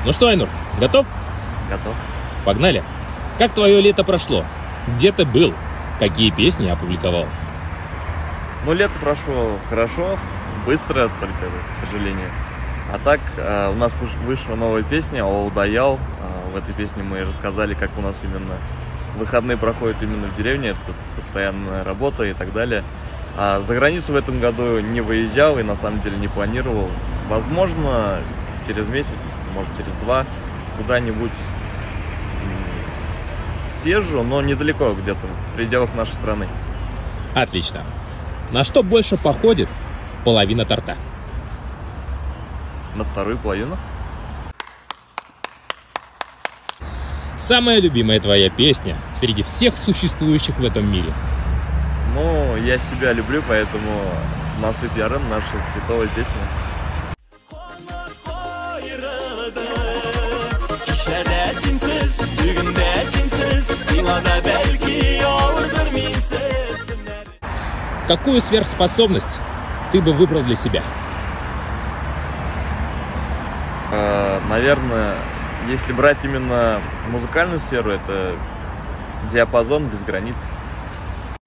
Ну что, Айнур, готов? Готов. Погнали. Как твое лето прошло? Где ты был? Какие песни опубликовал? Ну, лето прошло хорошо, быстро, только, к сожалению. А так, у нас вышла новая песня «All Dayal». В этой песне мы рассказали, как у нас именно выходные проходят именно в деревне. Это постоянная работа и так далее. А за границу в этом году не выезжал и на самом деле не планировал. Возможно, через месяц, может через 2, куда-нибудь съезжу, но недалеко, где-то в пределах нашей страны. Отлично. На что больше походит половина торта? На вторую половину. Самая любимая твоя песня среди всех существующих в этом мире? Ну, я себя люблю, поэтому Насып Ярым, наша хитовая песня. Какую сверхспособность ты бы выбрал для себя? Наверное, если брать именно музыкальную сферу, это диапазон без границ.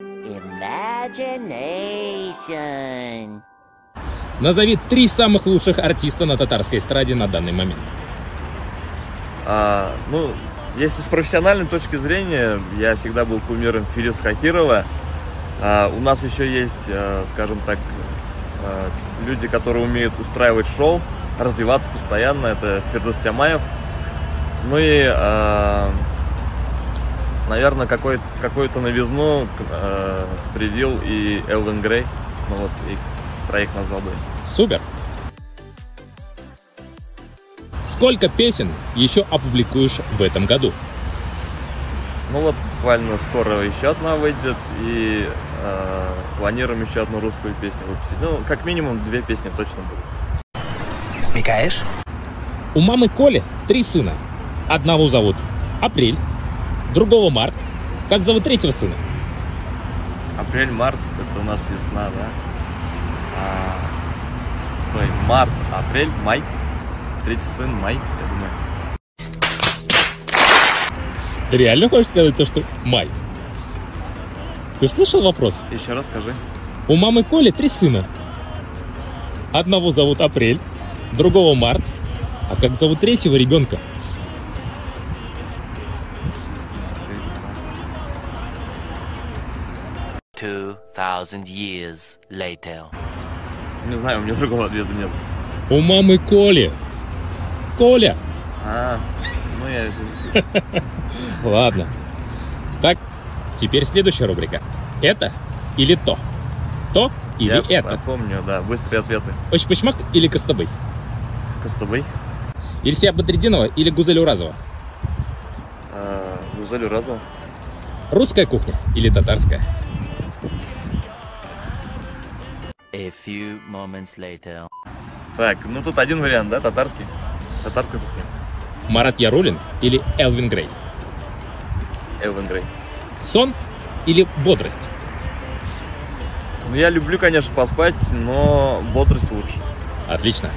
Imagination. Назови 3 самых лучших артиста на татарской эстраде на данный момент. Ну, если с профессиональной точки зрения, я всегда был кумиром Фириз Хакирова. У нас еще есть, скажем так, люди, которые умеют устраивать шоу, развиваться постоянно. Это Фирдус Тямаев. Ну и, наверное, какую-то новизну привил и Элвин Грей. Ну вот, их троих назвал бы. Супер! Сколько песен еще опубликуешь в этом году? Ну вот, буквально скоро еще одна выйдет, и планируем еще одну русскую песню выпустить. Ну, как минимум 2 песни точно будут. Смекаешь? У мамы Коли 3 сына. Одного зовут Апрель, другого Март. Как зовут 3-го сына? Апрель, март, это у нас весна, да? Стой, март, апрель, май. 3-й сын, май, я думаю. Ты реально хочешь сказать то, что май? Ты слышал вопрос? Еще раз скажи. У мамы Коли 3 сына. Одного зовут Апрель, другого Март. А как зовут 3-го ребенка? Years later. Не знаю, у меня другого ответа нет. У мамы Коли. Коля. Ну я... Ладно. Так, теперь следующая рубрика. Это или то? То или Я это? помню, да, быстрые ответы. Очпочмак или Костабый? Костабый. Ильсия Бадридинова или Гузель Уразова? Гузель Уразова. Русская кухня или татарская? A few moments later. Так, ну тут один вариант, да, татарский. Татарская кухня. Марат Ярулин или Элвин Грей? Элвин Грей. Сон или бодрость? Ну, я люблю, конечно, поспать, но бодрость лучше. Отлично.